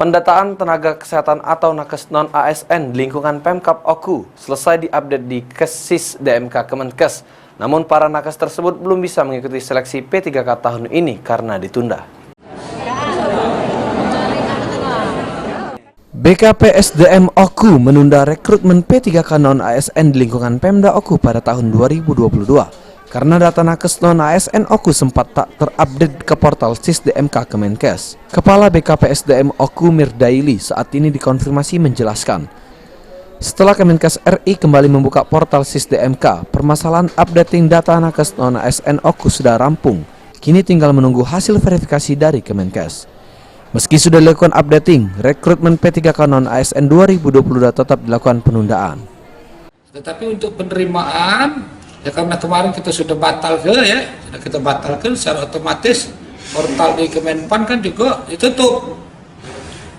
Pendataan tenaga kesehatan atau nakes non-ASN lingkungan Pemkab Oku selesai diupdate di Kesis DMK Kemenkes. Namun para nakes tersebut belum bisa mengikuti seleksi P3K tahun ini karena ditunda. BKPSDM Oku menunda rekrutmen P3K non-ASN di lingkungan Pemda Oku pada tahun 2022. Karena data nakes non-ASN Oku sempat tak terupdate ke portal SIS DMK Kemenkes. Kepala BKPSDM Oku Mirdaili saat ini dikonfirmasi menjelaskan, setelah Kemenkes RI kembali membuka portal SIS DMK, permasalahan updating data nakes non-ASN Oku sudah rampung. Kini tinggal menunggu hasil verifikasi dari Kemenkes. Meski sudah dilakukan updating, rekrutmen P3K non-ASN 2022 tetap dilakukan penundaan. Tetapi untuk penerimaan, ya karena kemarin kita sudah batalkan secara otomatis portal di Kemenpan kan juga ditutup.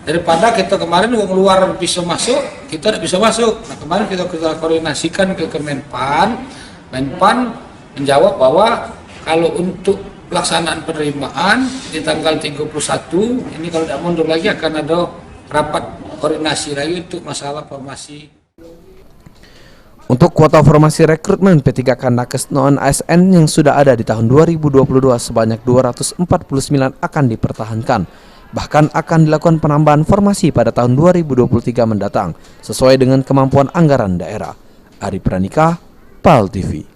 Daripada kita kemarin uang luar bisa masuk, kita tidak bisa masuk. Nah kemarin kita koordinasikan ke Kemenpan, Menpan menjawab bahwa kalau untuk pelaksanaan penerimaan di tanggal 31 ini kalau tidak mundur lagi akan ada rapat koordinasi lagi untuk masalah formasi. Untuk kuota formasi rekrutmen P3K nakes non-ASN yang sudah ada di tahun 2022 sebanyak 249 akan dipertahankan. Bahkan akan dilakukan penambahan formasi pada tahun 2023 mendatang sesuai dengan kemampuan anggaran daerah. Ari Pranika, PAL TV.